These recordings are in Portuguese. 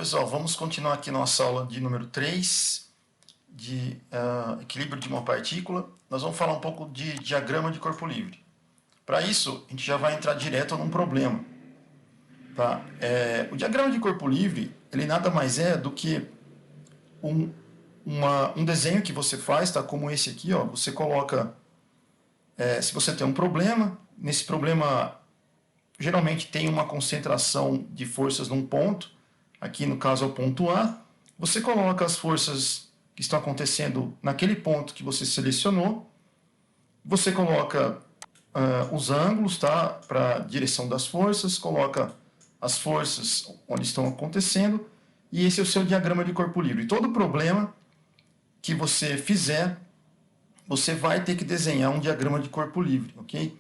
pessoal, vamos continuar aqui nossa aula de número 3, de equilíbrio de uma partícula. Nós vamos falar um pouco de diagrama de corpo livre. Para isso, a gente já vai entrar direto num problema. Tá? O diagrama de corpo livre, ele nada mais é do que um desenho que você faz, tá? Como esse aqui, ó. Você coloca, se você tem um problema, nesse problema geralmente tem uma concentração de forças num ponto, aqui no caso é o ponto A, você coloca as forças que estão acontecendo naquele ponto que você selecionou, você coloca os ângulos, tá, para a direção das forças, coloca as forças onde estão acontecendo, e esse é o seu diagrama de corpo livre. E todo problema que você fizer, você vai ter que desenhar um diagrama de corpo livre, ok?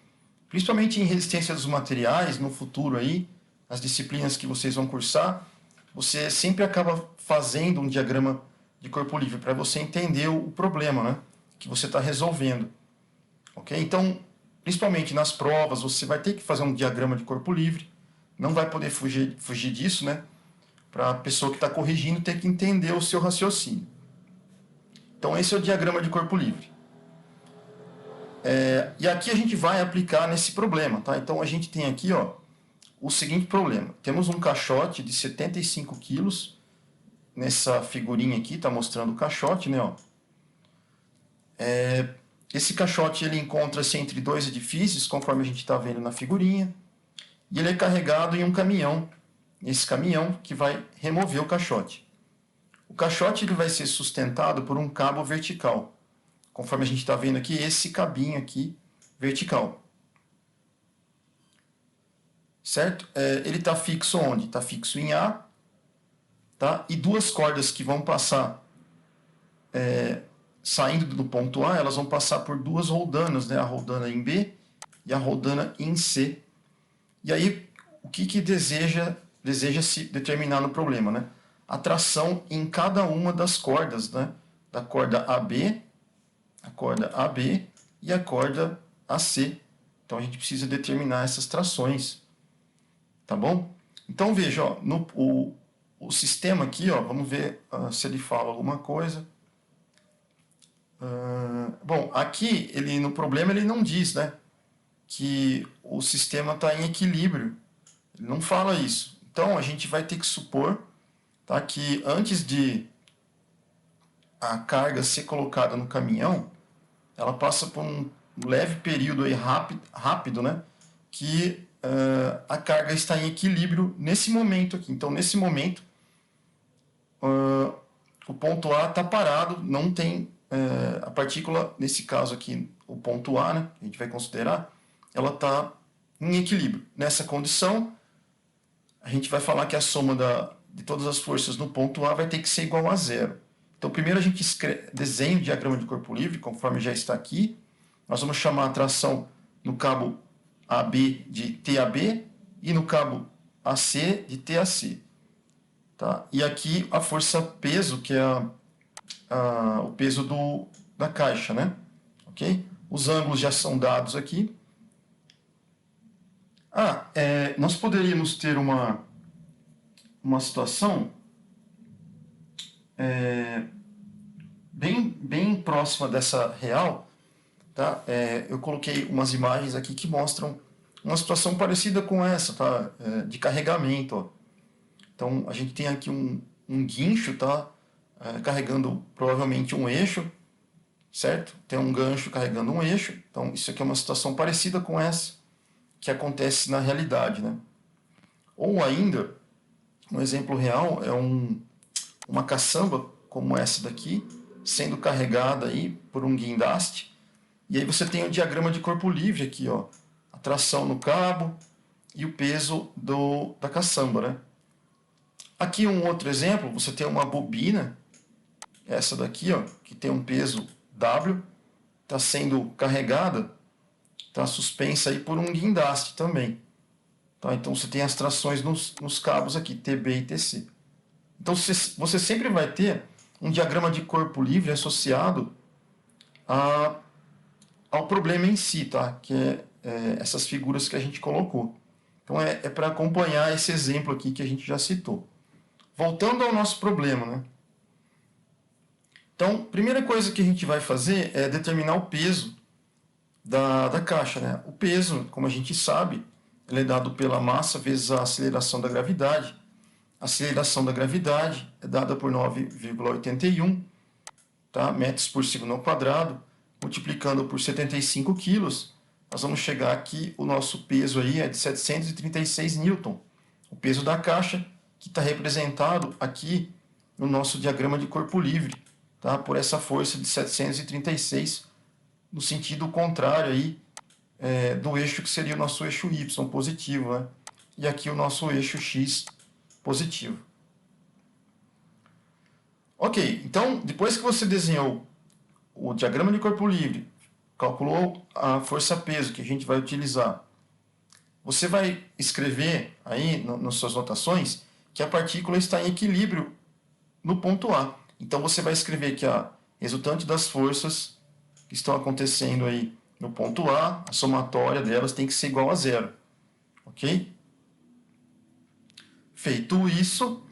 Principalmente em resistência dos materiais, no futuro aí, as disciplinas que vocês vão cursar, você sempre acaba fazendo um diagrama de corpo livre para você entender o problema, né, que você está resolvendo. Ok? Então, principalmente nas provas, você vai ter que fazer um diagrama de corpo livre, não vai poder fugir disso, né, para a pessoa que está corrigindo ter que entender o seu raciocínio. Então, esse é o diagrama de corpo livre. E aqui a gente vai aplicar nesse problema, tá? Então, a gente tem aqui, ó, o seguinte problema. Temos um caixote de 75 quilos, nessa figurinha aqui, está mostrando o caixote, né? Ó. Esse caixote ele encontra-se entre dois edifícios, conforme a gente está vendo na figurinha, e ele é carregado em um caminhão, esse caminhão que vai remover o caixote. O caixote ele vai ser sustentado por um cabo vertical, conforme a gente está vendo aqui, esse cabinho aqui vertical. Certo? Ele está fixo onde? Está fixo em A, tá? E duas cordas que vão passar, saindo do ponto A, elas vão passar por duas roldanas, né? A roldana em B e a roldana em C. E aí, o que deseja-se determinar no problema, né? A tração em cada uma das cordas, né? Da corda AB, a corda AB e a corda AC. Então, a gente precisa determinar essas trações, tá bom? Então, veja, ó, o sistema aqui, ó, vamos ver se ele fala alguma coisa. Bom, aqui, no problema, ele não diz, né, que o sistema está em equilíbrio. Ele não fala isso. Então, a gente vai ter que supor, tá, que antes de a carga ser colocada no caminhão, ela passa por um leve período aí rápido, né, que a carga está em equilíbrio nesse momento aqui. Então, nesse momento, o ponto A está parado, não tem a partícula, nesse caso aqui, o ponto A, né, que a gente vai considerar, ela está em equilíbrio. Nessa condição, a gente vai falar que a soma de todas as forças no ponto A vai ter que ser igual a zero. Então, primeiro a gente desenha o diagrama de corpo livre, conforme já está aqui. Nós vamos chamar a tração no cabo AB de TAB e no cabo AC de TAC. Tá? E aqui a força peso, que é o peso da caixa, né? Ok? Os ângulos já são dados aqui. Nós poderíamos ter uma situação bem próxima dessa real, tá? Eu coloquei umas imagens aqui que mostram uma situação parecida com essa, tá? De carregamento, ó. Então, a gente tem aqui um guincho, tá? Carregando provavelmente um eixo, certo? Tem um gancho carregando um eixo. Então, isso aqui é uma situação parecida com essa que acontece na realidade, né? Ou ainda, um exemplo real é uma caçamba como essa daqui, sendo carregada aí por um guindaste. E aí você tem o diagrama de corpo livre aqui, ó, a tração no cabo e o peso da caçamba, né? Aqui um outro exemplo, você tem uma bobina, essa daqui, ó, que tem um peso W, está sendo carregada, está suspensa aí por um guindaste também. Tá? Então você tem as trações nos cabos aqui, TB e TC. Então você sempre vai ter um diagrama de corpo livre associado ao problema em si, tá? Que é essas figuras que a gente colocou. Então é para acompanhar esse exemplo aqui que a gente já citou. voltando ao nosso problema, né? Então, primeira coisa que a gente vai fazer é determinar o peso da caixa, né? O peso, como a gente sabe, ele é dado pela massa vezes a aceleração da gravidade. A aceleração da gravidade é dada por 9,81, tá? Metros por segundo ao quadrado, multiplicando por 75 quilos, nós vamos chegar aqui, o nosso peso aí é de 736 newton. O peso da caixa, que está representado aqui no nosso diagrama de corpo livre, tá? Por essa força de 736, no sentido contrário aí, do eixo que seria o nosso eixo Y positivo, né? E aqui o nosso eixo X positivo. Ok, então depois que você desenhou o diagrama de corpo livre, calculou a força-peso que a gente vai utilizar, você vai escrever aí nas suas notações que a partícula está em equilíbrio no ponto A. Então você vai escrever que a resultante das forças que estão acontecendo aí no ponto A, a somatória delas tem que ser igual a zero. Ok? Feito isso,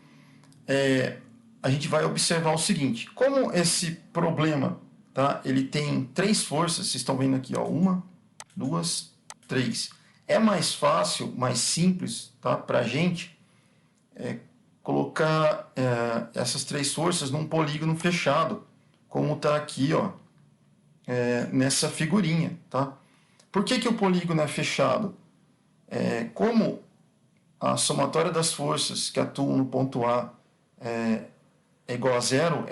a gente vai observar o seguinte: como esse problema, tá, ele tem três forças, vocês estão vendo aqui, ó, 1, 2, 3. É mais fácil, mais simples, tá, para a gente colocar essas três forças num polígono fechado, como está aqui, ó, nessa figurinha. Tá? Por que o polígono é fechado? Como a somatória das forças que atuam no ponto A é igual a zero,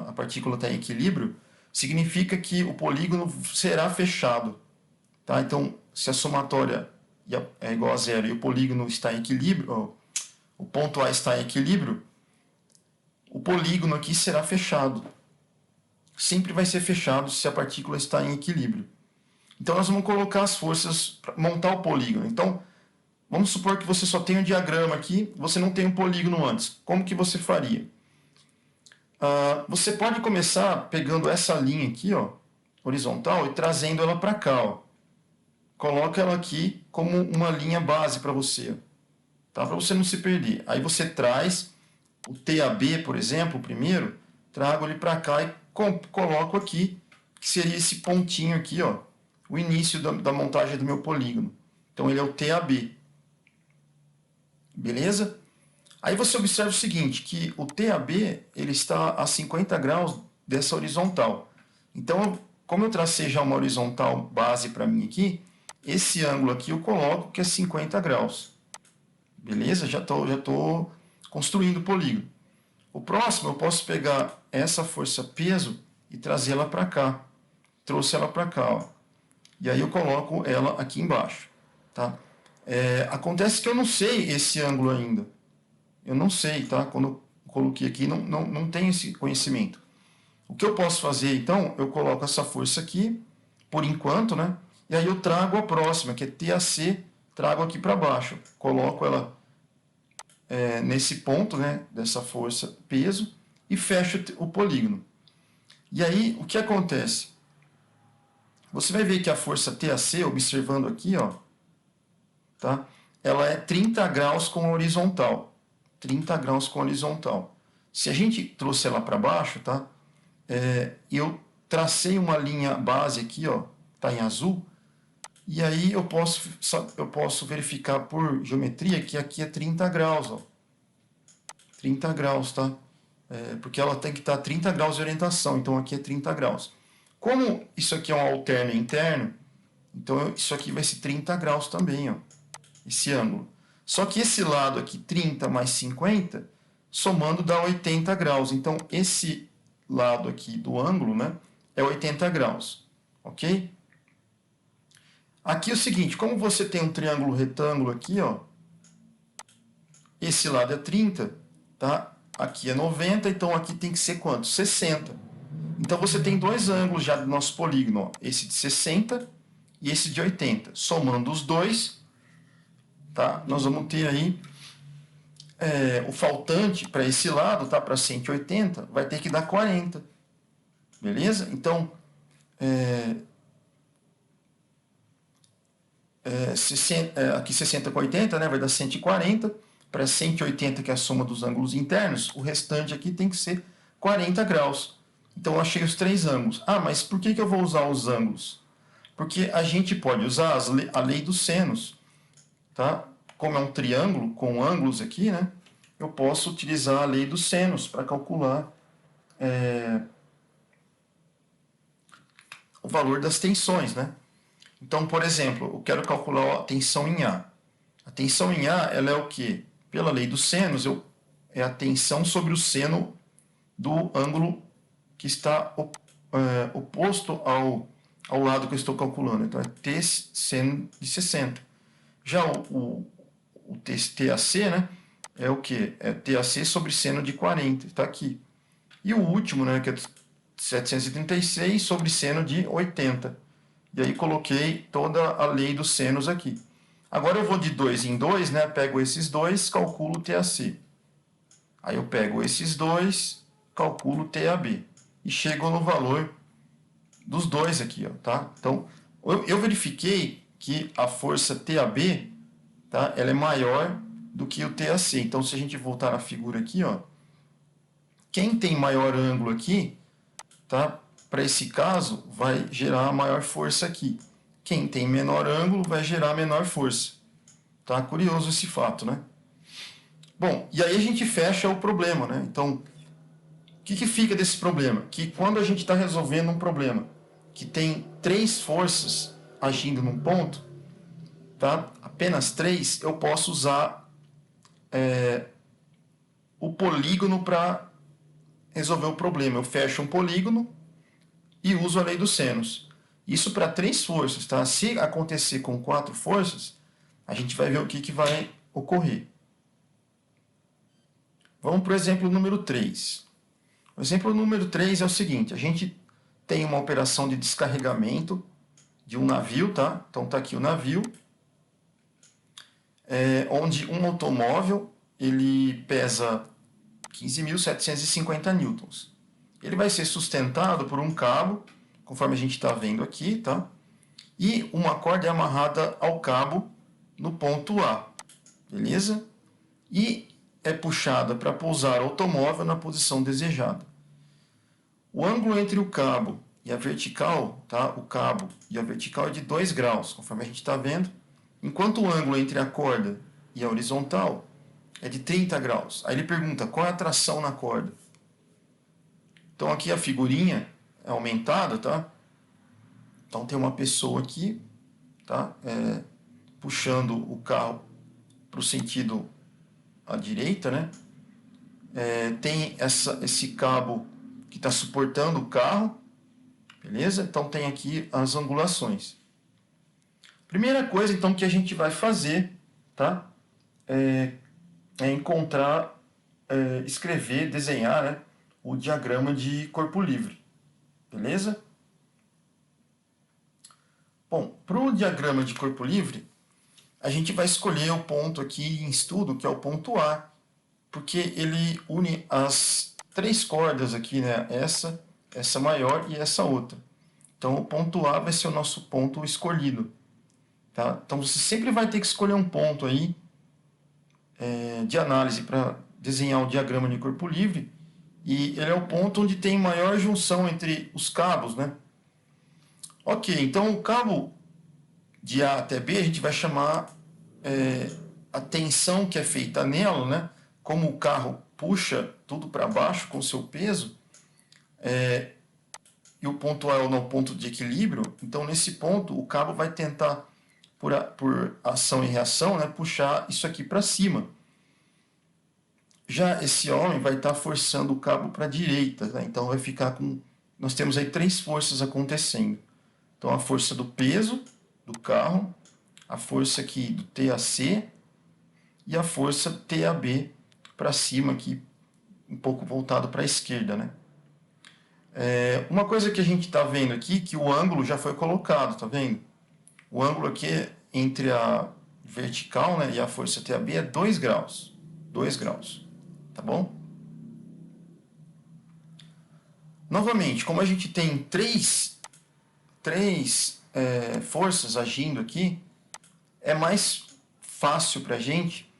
a partícula está em equilíbrio, significa que o polígono será fechado. Tá? Então, se a somatória é igual a zero e o polígono está em equilíbrio, o ponto A está em equilíbrio, o polígono aqui será fechado. Sempre vai ser fechado se a partícula está em equilíbrio. Então, nós vamos colocar as forças para montar o polígono. Então, vamos supor que você só tem um diagrama aqui, você não tem um polígono antes. Como que você faria? Você pode começar pegando essa linha aqui, ó, horizontal, e trazendo ela para cá. Ó. Coloca ela aqui como uma linha base para você, tá? Para você não se perder. Aí você traz o TAB, por exemplo, primeiro, trago ele para cá e coloco aqui, que seria esse pontinho aqui, ó, o início da montagem do meu polígono. Então ele é o TAB. Beleza? Aí você observa o seguinte, que o TAB ele está a 50 graus dessa horizontal. Então, como eu tracei já uma horizontal base para mim aqui, esse ângulo aqui eu coloco que é 50 graus. Beleza? Já tô construindo o polígono. O próximo eu posso pegar essa força-peso e trazê-la para cá. Trouxe ela para cá. Ó. E aí eu coloco ela aqui embaixo. Tá? Acontece que eu não sei esse ângulo ainda. Eu não sei, tá? Quando eu coloquei aqui, não tenho esse conhecimento. O que eu posso fazer, então, eu coloco essa força aqui, por enquanto, né? E aí eu trago a próxima, que é TAC, trago aqui para baixo. Coloco ela nesse ponto, né? Dessa força, peso, e fecho o polígono. E aí, o que acontece? Você vai ver que a força TAC, observando aqui, ó, tá? Ela é 30 graus com a horizontal. 30 graus com a horizontal. Se a gente trouxe ela para baixo, tá? Eu tracei uma linha base aqui, ó, tá em azul, e aí eu posso verificar por geometria que aqui é 30 graus, ó. 30 graus, tá? Porque ela tem que estar 30 graus de orientação, então aqui é 30 graus. Como isso aqui é um alterno interno, então isso aqui vai ser 30 graus também, ó, esse ângulo. Só que esse lado aqui, 30 mais 50, somando dá 80 graus. Então, esse lado aqui do ângulo, né, é 80 graus. Ok? Aqui é o seguinte, como você tem um triângulo retângulo aqui, ó, esse lado é 30, tá? Aqui é 90, então aqui tem que ser quanto? 60. Então, você tem dois ângulos já do nosso polígono, ó, esse de 60 e esse de 80. Somando os dois, tá? Nós vamos ter aí o faltante para esse lado, tá? Para 180, vai ter que dar 40. Beleza? Então, aqui 60 com 80, né? Vai dar 140. para 180, que é a soma dos ângulos internos, o restante aqui tem que ser 40 graus. Então eu achei os três ângulos. Ah, mas por que eu vou usar os ângulos? Porque a gente pode usar a lei dos senos, tá? Como é um triângulo com ângulos aqui, né? Eu posso utilizar a lei dos senos para calcular o valor das tensões, né? Então, por exemplo, eu quero calcular a tensão em A. A tensão em A, ela é o quê? Pela lei dos senos, é a tensão sobre o seno do ângulo que está oposto ao lado que eu estou calculando. Então, é T seno de 60. Já o TAC, né, é o quê? É TAC sobre seno de 40, está aqui. E o último, né, que é 736 sobre seno de 80. E aí coloquei toda a lei dos senos aqui. Agora eu vou de 2 em 2, né, pego esses dois, calculo o TAC. Aí eu pego esses dois, calculo o TAB. E chego no valor dos dois aqui, ó, tá? Então, eu verifiquei que a força TAB, tá, ela é maior do que o TAC. Então, se a gente voltar na figura aqui, ó, quem tem maior ângulo aqui, tá, para esse caso, vai gerar maior força aqui. Quem tem menor ângulo vai gerar menor força. Tá? Curioso esse fato, né? Bom, e aí a gente fecha o problema, né? Então, o que fica desse problema? Que quando a gente está resolvendo um problema que tem três forças agindo num ponto, tá? Apenas três, eu posso usar o polígono para resolver o problema. Eu fecho um polígono e uso a lei dos senos. Isso para três forças, tá? Se acontecer com quatro forças, a gente vai ver o que vai ocorrer. Vamos para o exemplo número 3. O exemplo número 3 é o seguinte: a gente tem uma operação de descarregamento de um navio, tá? Então está aqui o navio, onde um automóvel ele pesa 15.750 newtons. Ele vai ser sustentado por um cabo, conforme a gente está vendo aqui, tá? E uma corda é amarrada ao cabo no ponto A, beleza? E é puxada para pousar o automóvel na posição desejada. O ângulo entre o cabo e a vertical, tá? O cabo e a vertical é de 2 graus, conforme a gente está vendo, enquanto o ângulo entre a corda e a horizontal é de 30 graus. Aí ele pergunta qual é a tração na corda. Então aqui a figurinha é aumentada, tá? Então tem uma pessoa aqui, tá? Puxando o carro para o sentido à direita, né? Tem esse cabo que está suportando o carro, beleza? Então tem aqui as angulações. Primeira coisa, então, que a gente vai fazer, tá? É encontrar, escrever, desenhar, né, o diagrama de corpo livre, beleza? Bom, para o diagrama de corpo livre, a gente vai escolher o ponto aqui em estudo, que é o ponto A, porque ele une as três cordas aqui, né? Essa maior e essa outra. Então, o ponto A vai ser o nosso ponto escolhido. Tá? Então, você sempre vai ter que escolher um ponto aí de análise para desenhar o diagrama de corpo livre, e ele é o ponto onde tem maior junção entre os cabos, né? Ok, então o cabo de A até B a gente vai chamar a tensão que é feita nela, né? Como o carro puxa tudo para baixo com o seu peso, e o ponto A é o ponto de equilíbrio, então nesse ponto o cabo vai tentar, por ação e reação, né, puxar isso aqui para cima. Já esse homem vai estar forçando o cabo para a direita, né? Então vai ficar com... Nós temos aí três forças acontecendo. Então a força do peso do carro, a força aqui do TAC e a força TAB para cima aqui, um pouco voltado para a esquerda, né? Uma coisa que a gente está vendo aqui, que o ângulo já foi colocado, tá vendo? O ângulo aqui entre a vertical, né, e a força TAB é 2 graus. 2 graus. Tá bom? Novamente, como a gente tem três forças agindo aqui, é mais fácil para a gente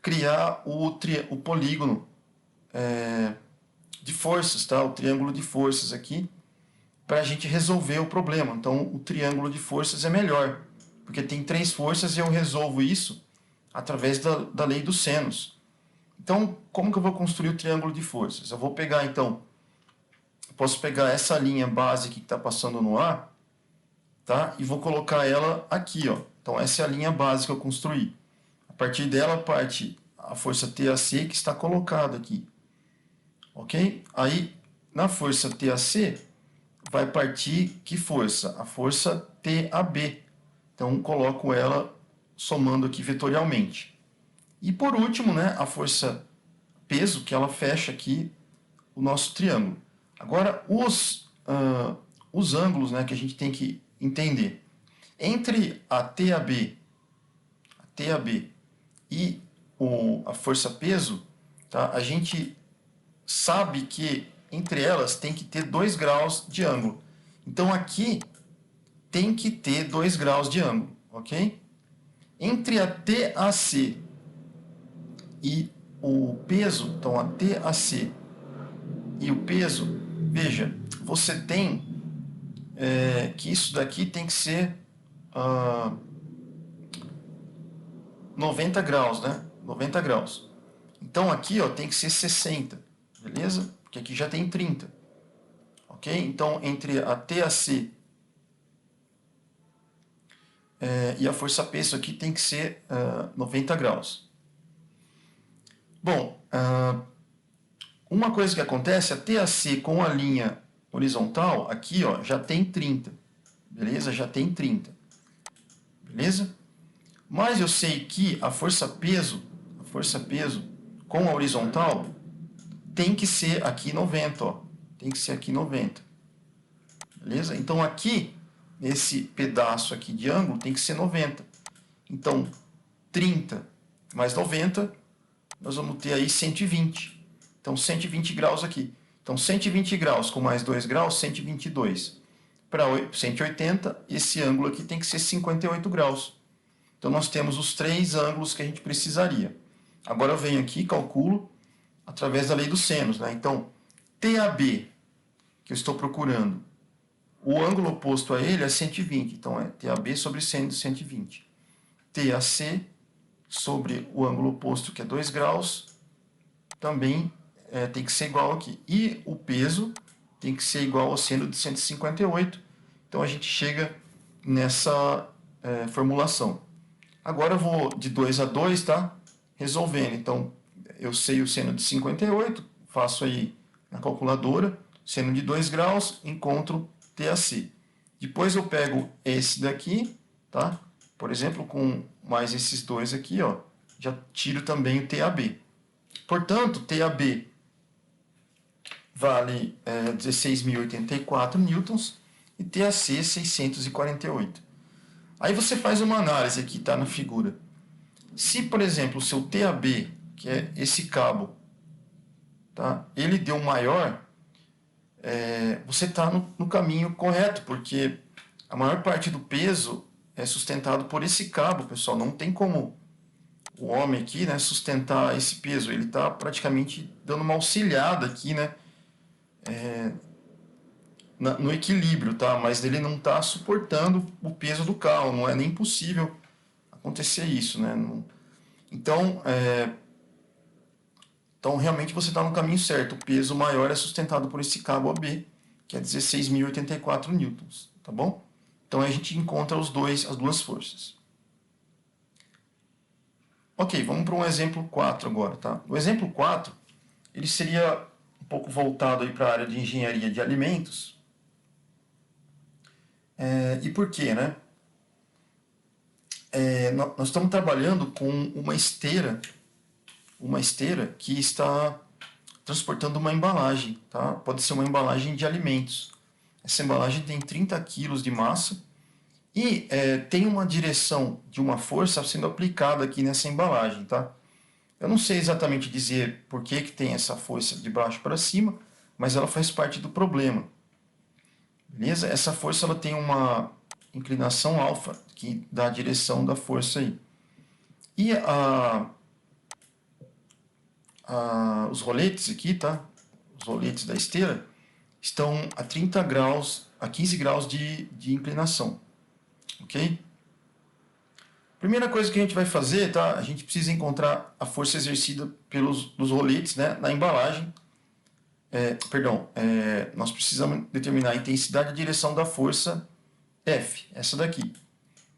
criar o polígono de forças, tá? O triângulo de forças aqui, para a gente resolver o problema. Então, o triângulo de forças é melhor, porque tem 3 forças e eu resolvo isso através da lei dos senos. Então, como que eu vou construir o triângulo de forças? Eu vou pegar, então, posso pegar essa linha base aqui que está passando no ar, tá? E vou colocar ela aqui, ó. Então, essa é a linha base que eu construí. A partir dela parte a força TAC que está colocada aqui. Ok? Aí, na força TAC, vai partir que força? A força TAB. Então, coloco ela somando aqui vetorialmente. E por último, né, a força peso, que ela fecha aqui o nosso triângulo. Agora, os ângulos, né, que a gente tem que entender. Entre a TAB e a força peso, tá, a gente sabe que entre elas tem que ter 2 graus de ângulo. Então, aqui tem que ter 2 graus de ângulo, ok? Entre a TAC e o peso, então a TAC e o peso, veja, você tem que isso daqui tem que ser 90 graus, né? 90 graus. Então aqui, ó, tem que ser 60, beleza? Porque aqui já tem 30. Ok? Então, entre a TAC e a força peso aqui tem que ser 90 graus. Bom, uma coisa que acontece, a TAC com a linha horizontal, aqui ó, já tem 30. Beleza? Já tem 30. Beleza? Mas eu sei que a força peso com a horizontal tem que ser aqui 90, ó. Tem que ser aqui 90. Beleza? Então aqui, nesse pedaço aqui de ângulo, tem que ser 90. Então, 30 mais 90, nós vamos ter aí 120. Então, 120 graus aqui. Então, 120 graus com mais 2 graus, 122. Para 180, esse ângulo aqui tem que ser 58 graus. Então, nós temos os 3 ângulos que a gente precisaria. Agora eu venho aqui e calculo através da lei dos senos, né? Então, TAB, que eu estou procurando, o ângulo oposto a ele é 120. Então, é TAB sobre seno de 120. TAC sobre o ângulo oposto, que é 2 graus, também tem que ser igual aqui. E o peso tem que ser igual ao seno de 158. Então, a gente chega nessa formulação. Agora eu vou de 2 a 2, tá? Resolvendo. Então, eu sei o seno de 58, faço aí na calculadora, seno de 2 graus, encontro TAC. Depois eu pego esse daqui, tá? Por exemplo, com mais esses dois aqui, ó, já tiro também o TAB. Portanto, TAB vale 16.084 newtons e TAC 648. Aí você faz uma análise aqui, tá, na figura. Se, por exemplo, o seu TAB, que é esse cabo, tá, ele deu maior, você está no caminho correto, porque a maior parte do peso é sustentado por esse cabo, pessoal. Não tem como o homem aqui, né, sustentar esse peso. Ele está praticamente dando uma auxiliada aqui, né, no equilíbrio, tá? Mas ele não está suportando o peso do carro. Não é nem possível acontecer isso, né? Então, realmente você está no caminho certo. O peso maior é sustentado por esse cabo AB, que é 16.084 newtons, tá bom? Então, aí a gente encontra as duas forças. Ok, vamos para um exemplo 4 agora, tá? O exemplo 4, ele seria um pouco voltado aí para a área de engenharia de alimentos. E por quê, né? Nós estamos trabalhando com uma esteira que está transportando uma embalagem, tá? Pode ser uma embalagem de alimentos. Essa embalagem tem 30 kg de massa e tem uma direção de uma força sendo aplicada aqui nessa embalagem, tá? Eu não sei exatamente dizer por que tem essa força de baixo para cima, mas ela faz parte do problema. Beleza? Essa força ela tem uma inclinação alfa, que dá a direção da força aí. E os roletes aqui, tá? Os roletes da esteira estão a 30 graus, a 15 graus de inclinação, ok? Primeira coisa que a gente vai fazer, tá? A gente precisa encontrar a força exercida dos roletes, né, na embalagem. Nós precisamos determinar a intensidade e a direção da força F, essa daqui.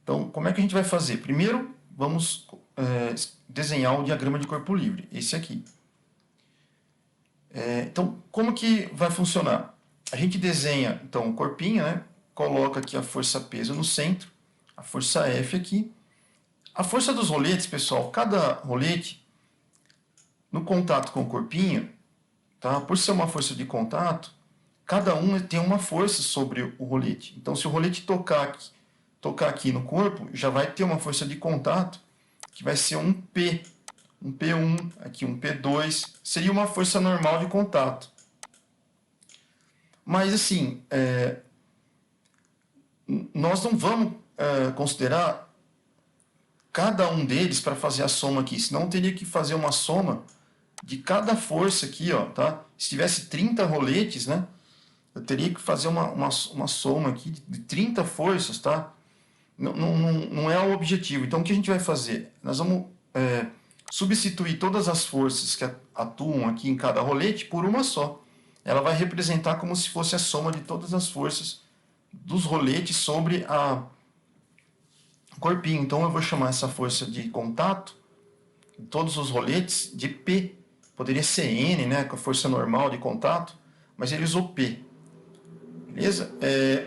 Então, como é que a gente vai fazer? Primeiro, vamos desenhar o diagrama de corpo livre, esse aqui. Então, como que vai funcionar? A gente desenha, então, o corpinho, né? Coloca aqui a força-peso no centro, a força F aqui. A força dos roletes, pessoal, cada rolete, no contato com o corpinho, tá? Por ser uma força de contato, cada um tem uma força sobre o rolete. Então, se o rolete tocar aqui no corpo, já vai ter uma força de contato, que vai ser um P. Um P1, aqui um P2, seria uma força normal de contato. Mas, assim, nós não vamos considerar cada um deles para fazer a soma aqui, senão teria que fazer uma soma de cada força aqui, ó, tá? Se tivesse 30 roletes, né, eu teria que fazer uma soma aqui de 30 forças, tá? Não é o objetivo. Então, o que a gente vai fazer? Nós vamos substituir todas as forças que atuam aqui em cada rolete por uma só. Ela vai representar como se fosse a soma de todas as forças dos roletes sobre o corpinho. Então, eu vou chamar essa força de contato em todos os roletes de P. Poderia ser N, né, com a força normal de contato, mas ele usou P. Beleza?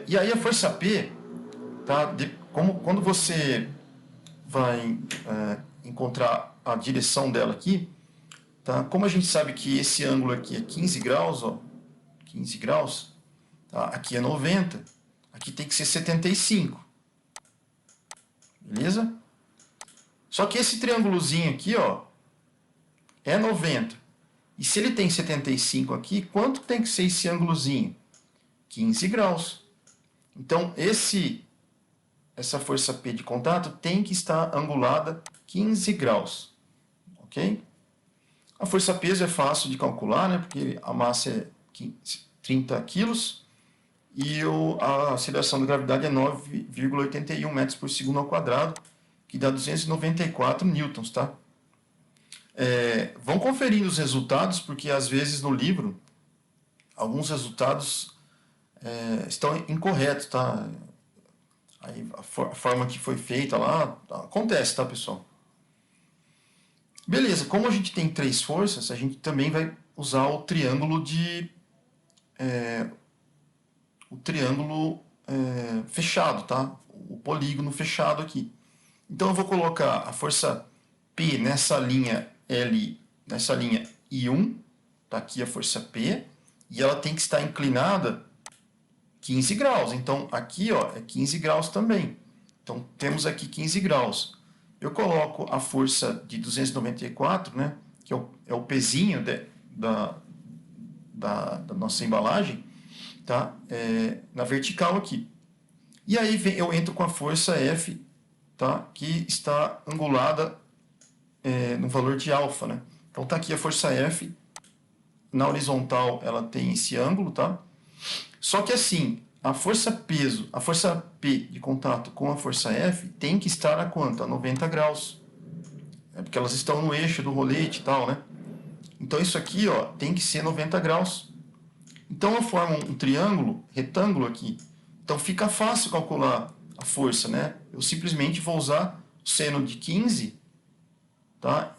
E aí a força P, tá, quando você vai encontrar a direção dela aqui, tá, como a gente sabe que esse ângulo aqui é 15 graus, ó, 15 graus, tá, aqui é 90, aqui tem que ser 75. Beleza? Só que esse triângulozinho aqui, ó, é 90. E se ele tem 75 aqui, quanto tem que ser esse ângulozinho? 15 graus. Então, essa força P de contato tem que estar angulada 15 graus. Ok? A força peso é fácil de calcular, né? Porque a massa é 30 quilos e a aceleração da gravidade é 9,81 metros por segundo ao quadrado, que dá 294 newtons, tá? Vão conferindo os resultados, porque às vezes no livro alguns resultados estão incorretos, tá? Aí a forma que foi feita lá, acontece, tá, pessoal? Beleza, como a gente tem 3 forças, a gente também vai usar o triângulo fechado, tá? O polígono fechado aqui. Então eu vou colocar a força P nessa linha L, nessa linha I1, tá aqui a força P, e ela tem que estar inclinada 15 graus. Então aqui, ó, é 15 graus também. Então temos aqui 15 graus. Eu coloco a força de 294, né, que é o pezinho da nossa embalagem, tá, na vertical aqui. E aí eu entro com a força F, tá, que está angulada no valor de alfa, né? Então tá aqui a força F, na horizontal ela tem esse ângulo, tá? Só que assim, a força P de contato com a força F tem que estar a quanto? A 90 graus. Porque elas estão no eixo do rolete e tal, né? Então isso aqui, ó, tem que ser 90 graus. Então eu formo um triângulo, retângulo aqui. Então fica fácil calcular a força, né? Eu simplesmente vou usar o seno de 15, tá?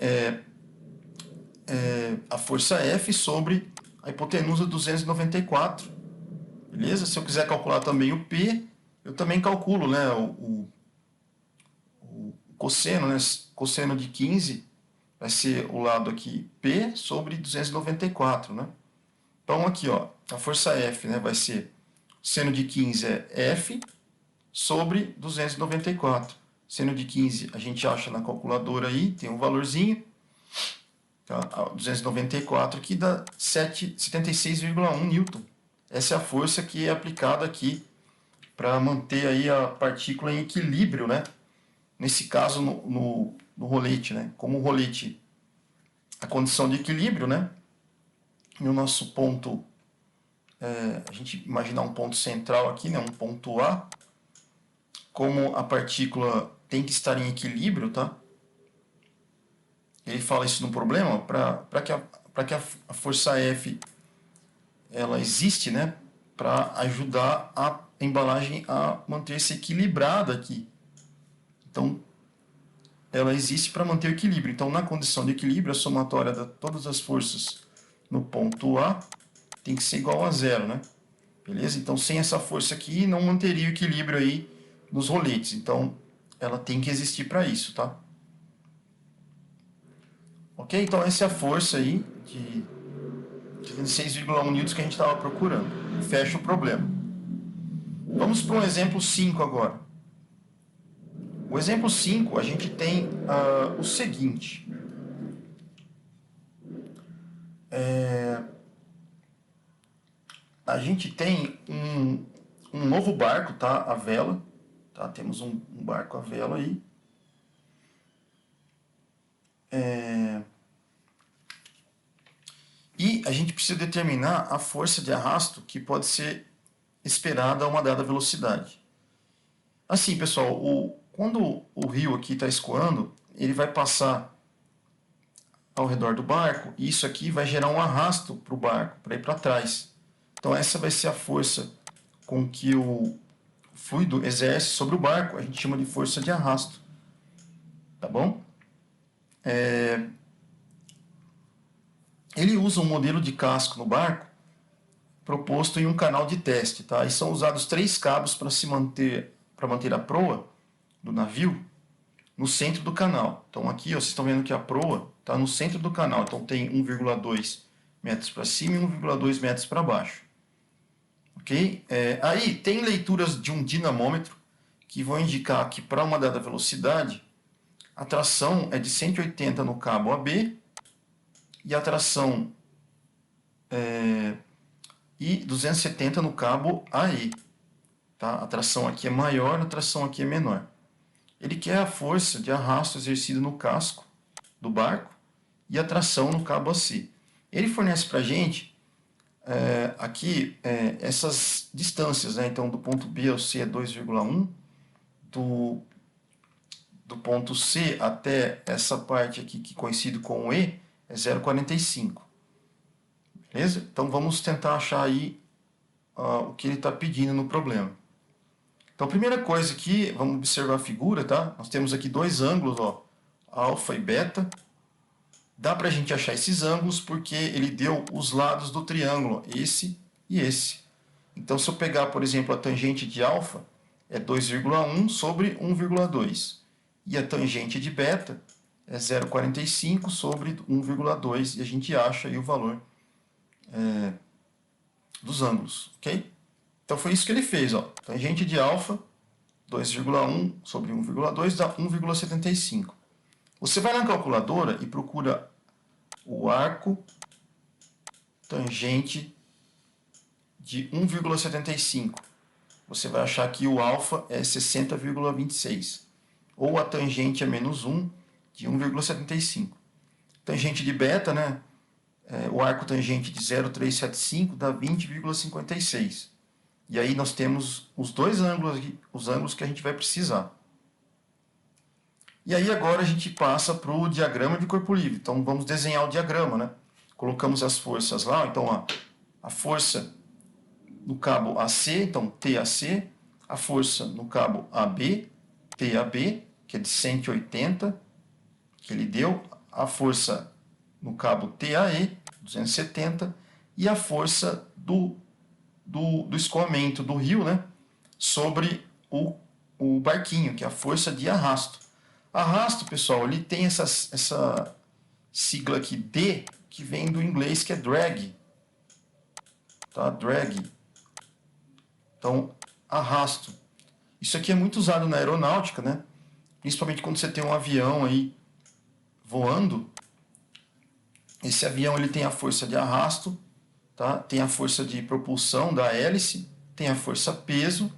A força F sobre a hipotenusa 294. Beleza? Se eu quiser calcular também o P, eu também calculo, né, o cosseno, né? Cosseno de 15 vai ser o lado aqui P sobre 294, né? Então aqui, ó, a força F, né, vai ser seno de 15 é F sobre 294. Seno de 15 a gente acha na calculadora aí, tem um valorzinho. Tá? 294 aqui dá 76,1 newton. Essa é a força que é aplicada aqui para manter aí a partícula em equilíbrio, né? Nesse caso no rolete, né? Como o rolete a condição de equilíbrio, né? E o nosso ponto, a gente imaginar um ponto central aqui, né? Um ponto A, como a partícula tem que estar em equilíbrio, tá? Ele fala isso no problema, para que a força F ela existe, né? Para ajudar a embalagem a manter-se equilibrada aqui. Então, ela existe para manter o equilíbrio. Então, na condição de equilíbrio, a somatória de todas as forças no ponto A tem que ser igual a zero, né? Beleza? Então, sem essa força aqui, não manteria o equilíbrio aí nos roletes. Então, ela tem que existir para isso, tá? Ok? Então, essa é a força aí de 6,1 newtons que a gente estava procurando. Fecha o problema. Vamos para um exemplo 5 agora. O exemplo 5, a gente tem o seguinte. A gente tem um novo barco, tá? A vela. Tá? Temos um barco a vela aí. E a gente precisa determinar a força de arrasto que pode ser esperada a uma dada velocidade. Assim, pessoal, quando o rio aqui está escoando, ele vai passar ao redor do barco e isso aqui vai gerar um arrasto para o barco, para ir para trás. Então essa vai ser a força com que o fluido exerce sobre o barco. A gente chama de força de arrasto. Tá bom? Ele usa um modelo de casco no barco proposto em um canal de teste, tá? E são usados 3 cabos para manter a proa do navio no centro do canal. Então aqui, ó, vocês estão vendo que a proa está no centro do canal. Então tem 1,2 metros para cima e 1,2 metros para baixo. Ok? Aí tem leituras de um dinamômetro que vão indicar que para uma dada velocidade a tração é de 180 no cabo AB e a tração e 270 no cabo AE. Tá? A tração aqui é maior, a tração aqui é menor. Ele quer a força de arrasto exercida no casco do barco e a tração no cabo AC. Ele fornece para a gente aqui essas distâncias, né? Então do ponto B ao C é 2,1, do ponto C até essa parte aqui que coincide com o E é 0,45. Beleza? Então vamos tentar achar aí o que ele está pedindo no problema. Então, a primeira coisa aqui, vamos observar a figura, tá? Nós temos aqui 2 ângulos, ó, alfa e beta. Dá para a gente achar esses ângulos porque ele deu os lados do triângulo, esse e esse. Então, se eu pegar, por exemplo, a tangente de alfa, é 2,1 sobre 1,2. E a tangente de beta é 0,45 sobre 1,2. E a gente acha aí o valor dos ângulos, ok? Então foi isso que ele fez, ó. Tangente de alfa, 2,1 sobre 1,2 dá 1,75. Você vai na calculadora e procura o arco tangente de 1,75. Você vai achar que o alfa é 60,26. Ou a tangente é menos 1 de 1,75. Tangente de beta, né? O arco tangente de 0,375 dá 20,56. E aí nós temos os 2 ângulos aqui, os ângulos que a gente vai precisar. E aí agora a gente passa para o diagrama de corpo livre. Então vamos desenhar o diagrama, né? Colocamos as forças lá. Então ó, a força no cabo AC, então TAC. A força no cabo AB, TAB, que é de 180, que ele deu. A força no cabo TAE, 270. E a força do escoamento do rio, né, sobre o barquinho, que é a força de arrasto. Arrasto, pessoal, ele tem essa sigla aqui D, que vem do inglês, que é drag. Tá? Drag. Então, arrasto. Isso aqui é muito usado na aeronáutica, né? Principalmente quando você tem um avião aí voando. Esse avião ele tem a força de arrasto, tá? Tem a força de propulsão da hélice, tem a força peso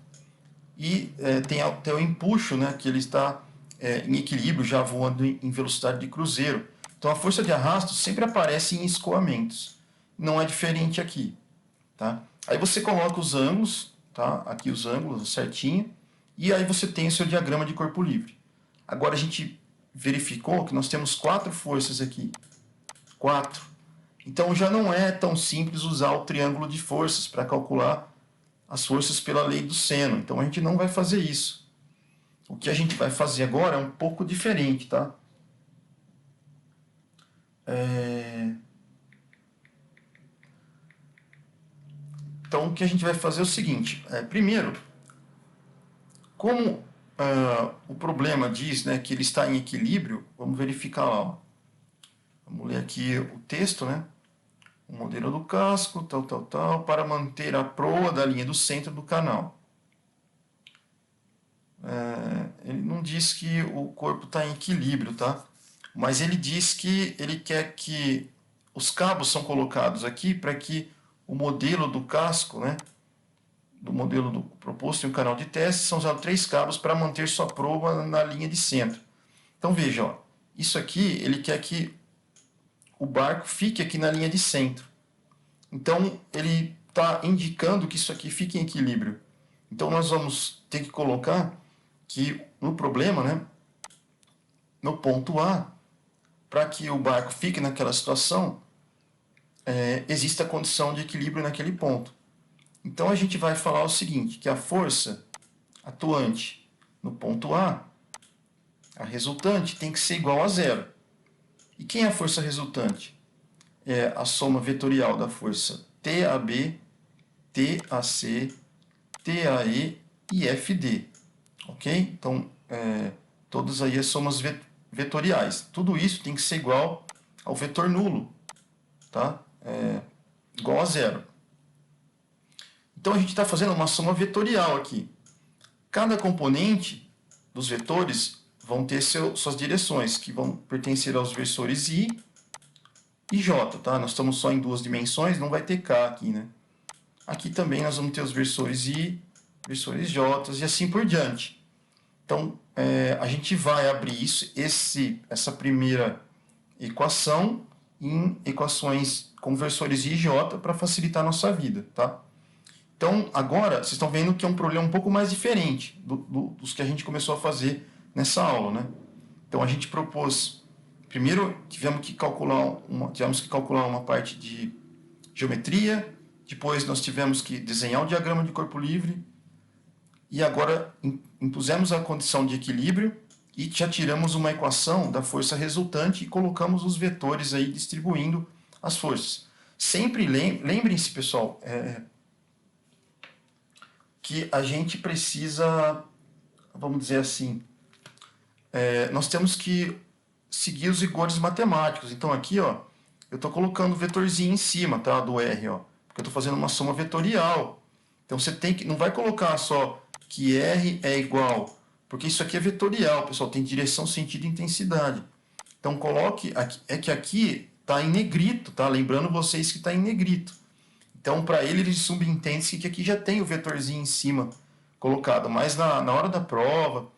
e tem até o empuxo, né? Que ele está em equilíbrio, já voando em velocidade de cruzeiro. Então a força de arrasto sempre aparece em escoamentos. Não é diferente aqui, tá? Aí você coloca os ângulos, tá? Aqui os ângulos certinho, e aí você tem o seu diagrama de corpo livre. Agora a gente verificou que nós temos 4 forças aqui. 4. Então já não é tão simples usar o triângulo de forças para calcular as forças pela lei do seno. Então a gente não vai fazer isso. O que a gente vai fazer agora é um pouco diferente, tá? Então o que a gente vai fazer é o seguinte. Primeiro, como o problema diz, né, que ele está em equilíbrio, vamos verificar lá. Ó. Vamos ler aqui o texto, né? O modelo do casco, tal, para manter a proa da linha do centro do canal. Ele não diz que o corpo está em equilíbrio, tá? Mas ele diz que ele quer que os cabos são colocados aqui para que o modelo do casco, né, do modelo do proposto em um canal de teste, são usados 3 cabos para manter sua proa na linha de centro. Então veja, ó, isso aqui ele quer que o barco fique aqui na linha de centro. Então ele está indicando que isso aqui fique em equilíbrio. Então nós vamos ter que colocar que no problema, né, no ponto A, para que o barco fique naquela situação, existe a condição de equilíbrio naquele ponto. Então a gente vai falar o seguinte, que a força atuante no ponto A, a resultante, tem que ser igual a zero. E quem é a força resultante? É a soma vetorial da força TAB, TAC, TAE e FD. Ok? Então, todas aí as somas vetoriais. Tudo isso tem que ser igual ao vetor nulo, tá? Igual a zero. Então a gente está fazendo uma soma vetorial aqui. Cada componente dos vetores vão ter suas direções, que vão pertencer aos versores I e J, tá? Nós estamos só em 2 dimensões, não vai ter K aqui, né? Aqui também nós vamos ter os versores I, versores J e assim por diante. Então, a gente vai abrir essa primeira equação em equações com versores I e J para facilitar a nossa vida, tá? Então, agora, vocês estão vendo que é um problema um pouco mais diferente dos que a gente começou a fazer nessa aula, né? Então, a gente propôs... Primeiro, tivemos que calcular uma parte de geometria, depois nós tivemos que desenhar o diagrama de corpo livre, e agora impusemos a condição de equilíbrio e já tiramos uma equação da força resultante e colocamos os vetores aí distribuindo as forças. Sempre lembrem-se, pessoal, que a gente precisa, vamos dizer assim, nós temos que seguir os rigores matemáticos. Então aqui, ó, eu estou colocando o vetorzinho em cima, tá, do R, ó, porque eu estou fazendo uma soma vetorial. Então você não vai colocar só que R é igual, porque isso aqui é vetorial, pessoal, tem direção, sentido e intensidade. Então coloque, que aqui está em negrito, tá? Lembrando vocês que está em negrito. Então para ele subentende-se que aqui já tem o vetorzinho em cima colocado, mas na hora da prova,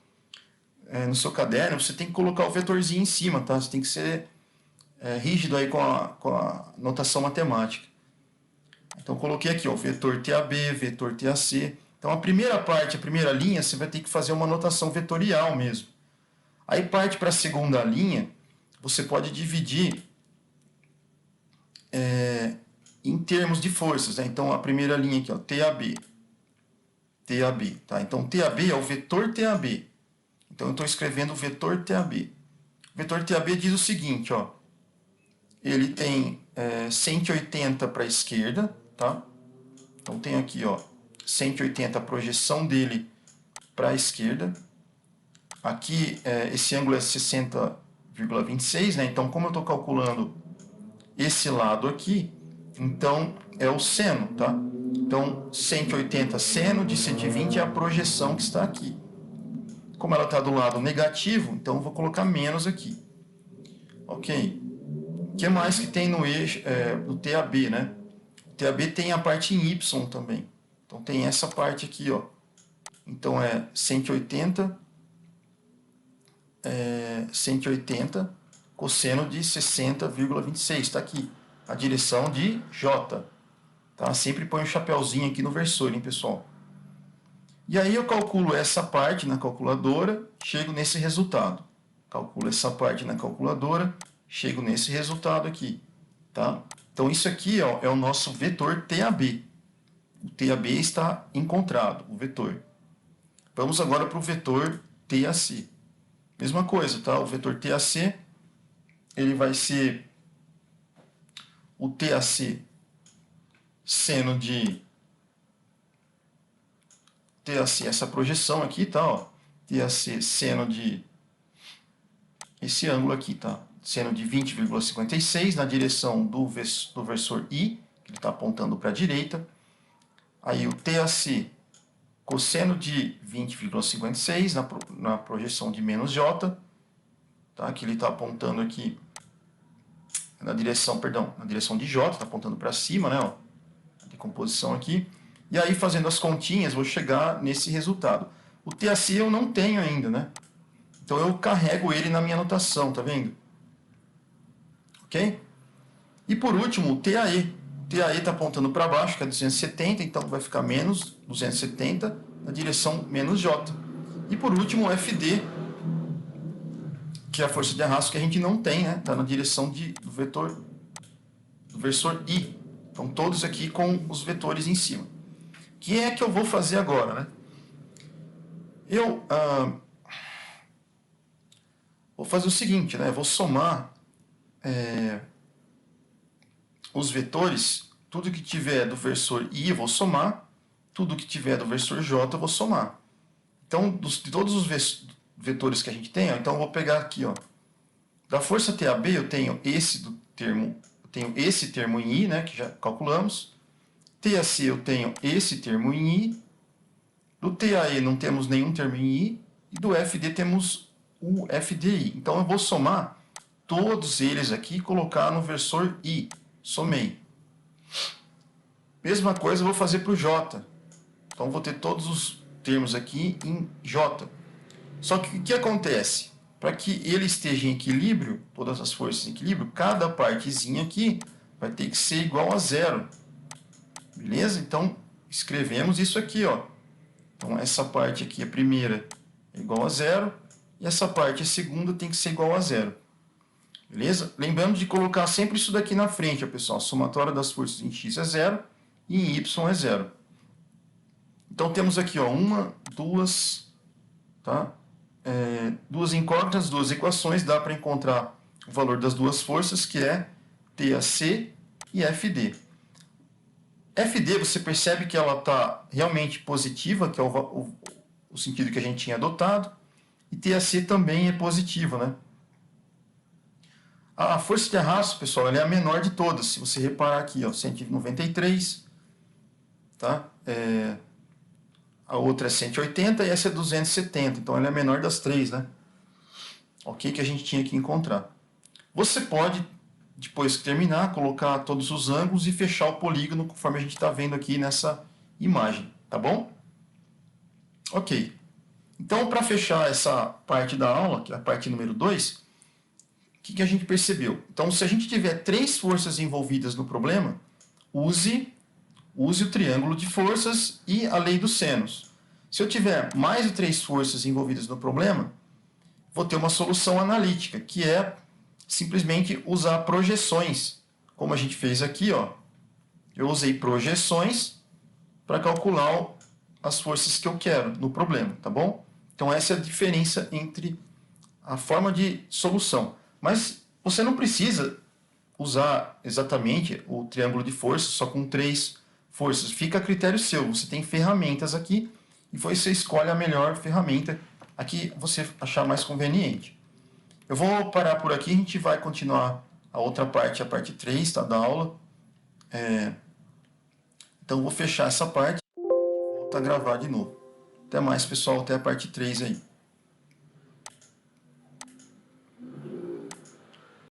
no seu caderno, você tem que colocar o vetorzinho em cima, tá? Você tem que ser rígido aí com a notação matemática. Então coloquei aqui, ó, vetor TAB, vetor TAC. Então a primeira parte, a primeira linha, você vai ter que fazer uma notação vetorial mesmo. Aí parte para a segunda linha, você pode dividir em termos de forças, né? Então a primeira linha aqui, ó, TAB, tá? Então TAB é o vetor TAB. Então eu estou escrevendo o vetor TAB. O vetor TAB diz o seguinte, ó, ele tem 180 para a esquerda, tá? Então tem aqui, ó, 180 a projeção dele para a esquerda. Aqui esse ângulo é 60,26, né? Então como eu estou calculando esse lado aqui, então é o seno, tá? Então 180 seno de 120 é a projeção que está aqui. Como ela está do lado negativo, então eu vou colocar menos aqui. Ok. O que mais que tem no eixo, no TAB, né? O TAB tem a parte em Y também. Então tem essa parte aqui, ó. Então é 180, cosseno de 60,26. Está aqui, a direção de J. Tá? Sempre põe um chapéuzinho aqui no versor, hein, pessoal? E aí eu calculo essa parte na calculadora, chego nesse resultado. Calculo essa parte na calculadora, chego nesse resultado aqui. Tá? Então isso aqui, ó, é o nosso vetor TAB. O TAB está encontrado, o vetor. Vamos agora para o vetor TAC. Mesma coisa, tá? O vetor TAC, ele vai ser o TAC seno de TAC, essa projeção aqui, tá? Ó, TAC seno de esse ângulo aqui, tá? Seno de 20,56 na direção do versor I, que ele está apontando para a direita. Aí o TAC cosseno de 20,56 na projeção de menos J, tá? Que ele está apontando aqui na direção, perdão, na direção de J, está apontando para cima, né? Ó, a decomposição aqui. E aí, fazendo as continhas, vou chegar nesse resultado. O TAC eu não tenho ainda, né? Então eu carrego ele na minha anotação, tá vendo? Ok? E por último, o TAE. O TAE está apontando para baixo, que é 270, então vai ficar menos 270 na direção menos J. E por último, o FD, que é a força de arrasto que a gente não tem, né? Está na direção do versor I. Então todos aqui com os vetores em cima. O que é que eu vou fazer agora, né? Eu vou fazer o seguinte, né? Eu vou somar os vetores, tudo que tiver do versor I eu vou somar, tudo que tiver do versor J eu vou somar. Então, de todos os vetores que a gente tem, ó, então eu vou pegar aqui, ó, da força TAB eu tenho esse termo em I, né, que já calculamos. TAC eu tenho esse termo em I. Do TAE não temos nenhum termo em I. E do FD temos o FDI. Então eu vou somar todos eles aqui e colocar no versor I. Somei. Mesma coisa eu vou fazer para o J. Então eu vou ter todos os termos aqui em J. Só que o que acontece? Para que ele esteja em equilíbrio, todas as forças em equilíbrio, cada partezinha aqui vai ter que ser igual a zero. Beleza? Então, escrevemos isso aqui, ó. Então, essa parte aqui, a primeira, é igual a zero. E essa parte, a segunda, tem que ser igual a zero. Beleza? Lembrando de colocar sempre isso daqui na frente, ó, pessoal. A somatória das forças em x é zero e em y é zero. Então, temos aqui, ó, uma, duas, tá? Duas incógnitas, duas equações. Dá para encontrar o valor das duas forças, que é TAC e FD. FD, você percebe que ela está realmente positiva, que é o sentido que a gente tinha adotado, e TAC também é positiva, né? A força de arrasto, pessoal, ela é a menor de todas. Se você reparar aqui, ó, 193, tá? A outra é 180 e essa é 270, então ela é a menor das três, né? Ok, que a gente tinha que encontrar. Você pode, depois que terminar, colocar todos os ângulos e fechar o polígono, conforme a gente está vendo aqui nessa imagem, tá bom? Ok. Então, para fechar essa parte da aula, que é a parte número 2, o que a gente percebeu? Então, se a gente tiver três forças envolvidas no problema, use o triângulo de forças e a lei dos senos. Se eu tiver mais de três forças envolvidas no problema, vou ter uma solução analítica, que é simplesmente usar projeções, como a gente fez aqui, ó. Eu usei projeções para calcular as forças que eu quero no problema, tá bom? Então essa é a diferença entre a forma de solução. Mas você não precisa usar exatamente o triângulo de forças só com três forças. Fica a critério seu. Você tem ferramentas aqui e você escolhe a melhor ferramenta a que você achar mais conveniente. Eu vou parar por aqui, a gente vai continuar a outra parte, a parte 3, tá, da aula. Então, vou fechar essa parte e voltar a gravar de novo. Até mais, pessoal, até a parte 3 aí.